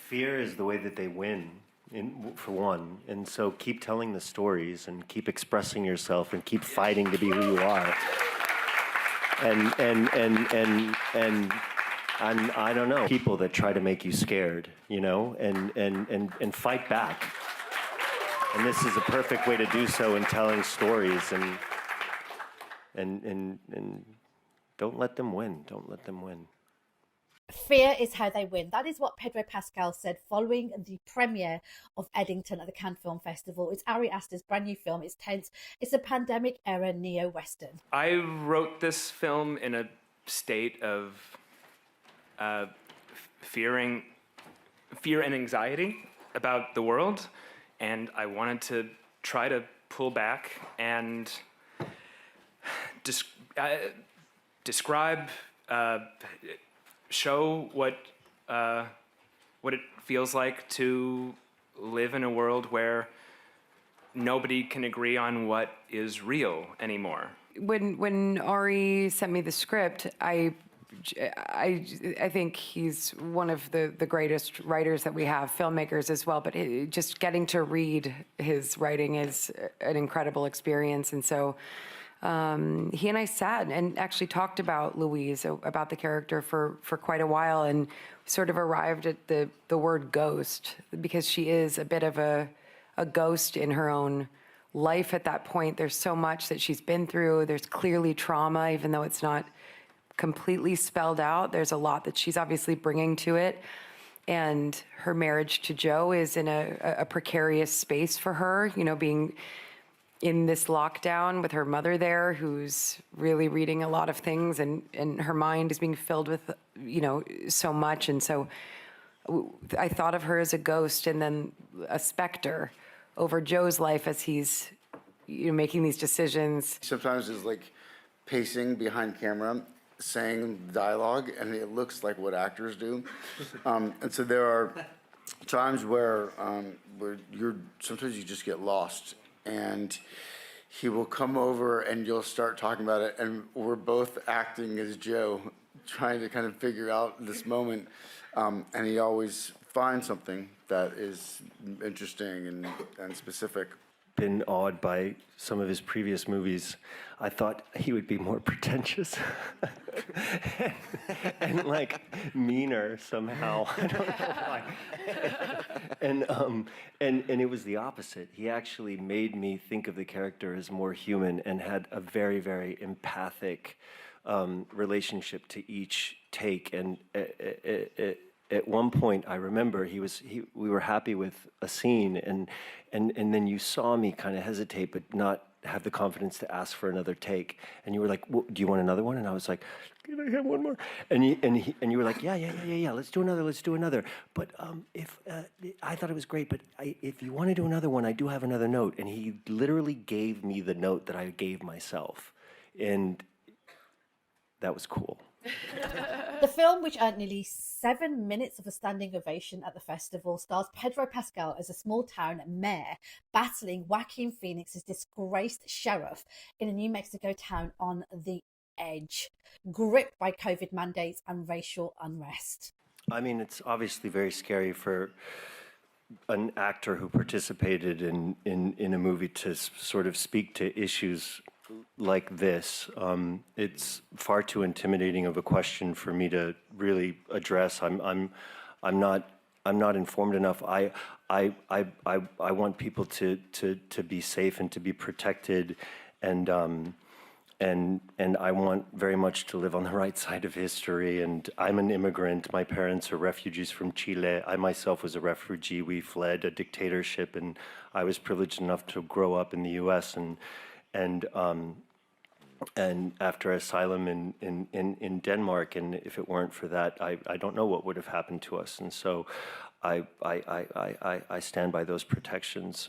Fear is the way that they win, for one. And so keep telling the stories and keep expressing yourself and keep fighting to be who you are. And I don't know, people that try to make you scared, you know, and fight back. And this is a perfect way to do so in telling stories, and don't let them win. Don't let them win. Fear is how they win. That is what Pedro Pascal said following the premiere of Eddington at the Cannes Film Festival. It's Ari Aster's brand new film. It's tense. It's a pandemic-era neo-Western. I wrote this film in a state of fear and anxiety about the world, and I wanted to try to pull back and describe, show what it feels like to live in a world where nobody can agree on what is real anymore. When Ari sent me the script, I think he's one of the greatest writers that we have, filmmakers as well, but just getting to read his writing is an incredible experience. And so he and I sat and actually talked about Louise, about the character for quite a while, and sort of arrived at the word ghost, because she is a bit of a ghost in her own life at that point. There's so much that she's been through. There's clearly trauma, even though it's not completely spelled out. There's a lot that she's obviously bringing to it. And her marriage to Joe is in a precarious space for her, you know, being in this lockdown with her mother there, who's really reading a lot of things, and her mind is being filled with, you know, so much. And so I thought of her as a ghost and then a specter over Joe's life as he's, you know, making these decisions. Sometimes it's like pacing behind camera, saying dialogue, and it looks like what actors do. And so there are times where sometimes you just get lost, and he will come over and you'll start talking about it, and we're both acting as Joe, trying to kind of figure out this moment, and he always finds something that is interesting and specific. Been awed by some of his previous movies. I thought he would be more pretentious and like meaner somehow. I don't know why. And it was the opposite. He actually made me think of the character as more human and had a very, very empathic relationship to each take. And at one point, I remember we were happy with a scene, and then you saw me kind of hesitate, but not have the confidence to ask for another take. And you were like, "Do you want another one?" And I was like, "Can I have one more?" And you were like, "Yeah. Let's do another. But I thought it was great, but if you want to do another one, I do have another note." And he literally gave me the note that I gave myself, and that was cool. The film, which earned nearly 7 minutes of a standing ovation at the festival, stars Pedro Pascal as a small-town mayor battling Joaquin Phoenix's disgraced sheriff in a New Mexico town on the edge, gripped by COVID mandates and racial unrest. I mean, it's obviously very scary for an actor who participated in a movie to sort of speak to issues like this. It's far too intimidating of a question for me to really address. I'm not informed enough. I want people to be safe and to be protected, and I want very much to live on the right side of history. And I'm an immigrant. My parents are refugees from Chile. I myself was a refugee. We fled a dictatorship, and I was privileged enough to grow up in the U.S. And after asylum in Denmark, and if it weren't for that, I don't know what would have happened to us. And so I stand by those protections.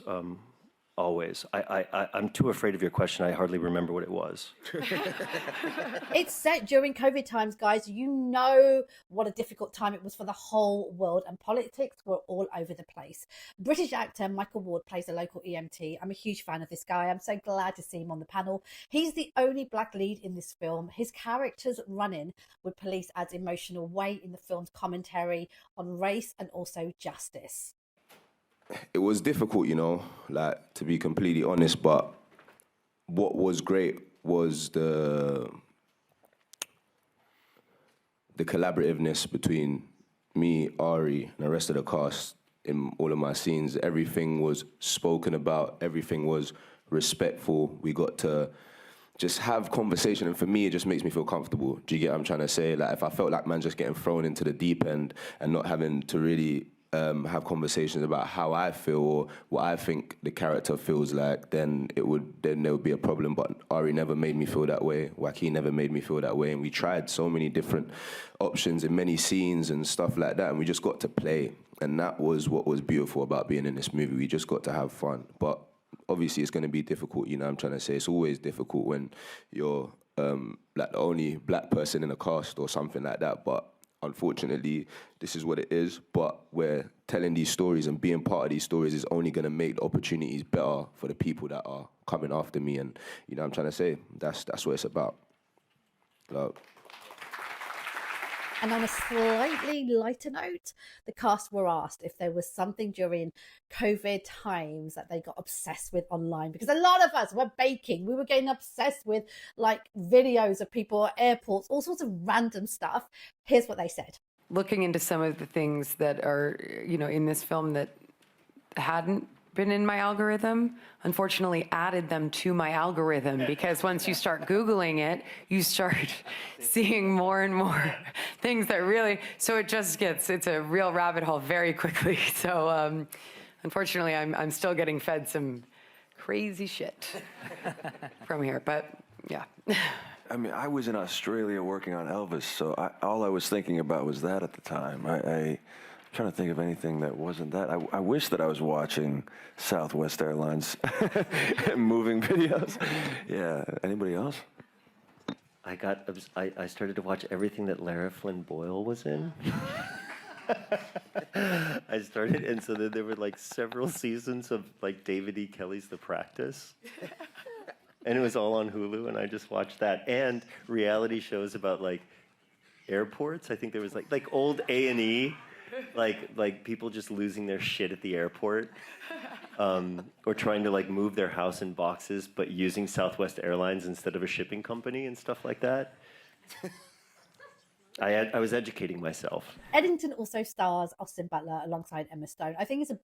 always. I'm too afraid of your question. I hardly remember what it was. It's set during COVID times, guys. You know what a difficult time it was for the whole world, and politics were all over the place. British actor Michael Ward plays a local EMT. I'm a huge fan of this guy. I'm so glad to see him on the panel. He's the only black lead in this film. His character's run-in with police adds emotional weight in the film's commentary on race and also justice. It was difficult, you know, like, to be completely honest, but what was great was the collaborativeness between me, Ari, and the rest of the cast in all of my scenes. Everything was spoken about, everything was respectful. We got to just have conversation, and for me, it just makes me feel comfortable. Do you get what I'm trying to say? Like, if I felt like man just getting thrown into the deep end and not having to really have conversations about how I feel or what I think the character feels like, then there would be a problem. But Ari never made me feel that way. Joaquin never made me feel that way. And we tried so many different options in many scenes and stuff like that, and we just got to play. And that was what was beautiful about being in this movie. We just got to have fun. But obviously it's going to be difficult, you know what I'm trying to say? It's always difficult when you're like the only black person in a cast or something like that. But unfortunately, this is what it is, but we're telling these stories, and being part of these stories is only going to make the opportunities better for the people that are coming after me. And you know what I'm trying to say? That's what it's about. Love. And on a slightly lighter note, the cast were asked if there was something during COVID times that they got obsessed with online, because a lot of us were baking. We were getting obsessed with like videos of people at airports, all sorts of random stuff. Here's what they said. Looking into some of the things that are, you know, in this film that hadn't been in my algorithm, unfortunately added them to my algorithm, because once you start Googling it, you start seeing more and more things that really, so it just gets, it's a real rabbit hole very quickly. So unfortunately, I'm still getting fed some crazy shit from here, but yeah. I mean, I was in Australia working on Elvis, so all I was thinking about was that at the time. I'm trying to think of anything that wasn't that. I wish that I was watching Southwest Airlines moving videos. Yeah, anybody else? I started to watch everything that Lara Flynn Boyle was in. I started, and so then there were like several seasons of like David E. Kelly's The Practice. And it was all on Hulu, and I just watched that. And reality shows about like airports. I think there was like old A&E, like people just losing their shit at the airport, or trying to like move their house in boxes, but using Southwest Airlines instead of a shipping company and stuff like that. I was educating myself. Eddington also stars Austin Butler alongside Emma Stone. I think it's a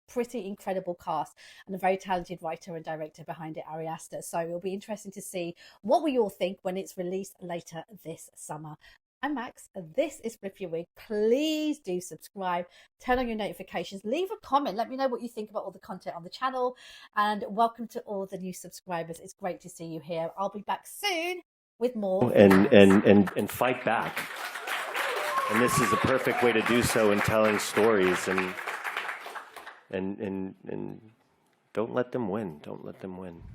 pretty incredible cast and a very talented writer and director behind it, Ari Aster. So it'll be interesting to see what we all think when it's released later this summer. I'm Max. This is Flip Your Wig. Please do subscribe, turn on your notifications, leave a comment, let me know what you think about all the content on the channel, and welcome to all the new subscribers. It's great to see you here. I'll be back soon with more And fight back. And this is a perfect way to do so in telling stories, and don't let them win. Don't let them win.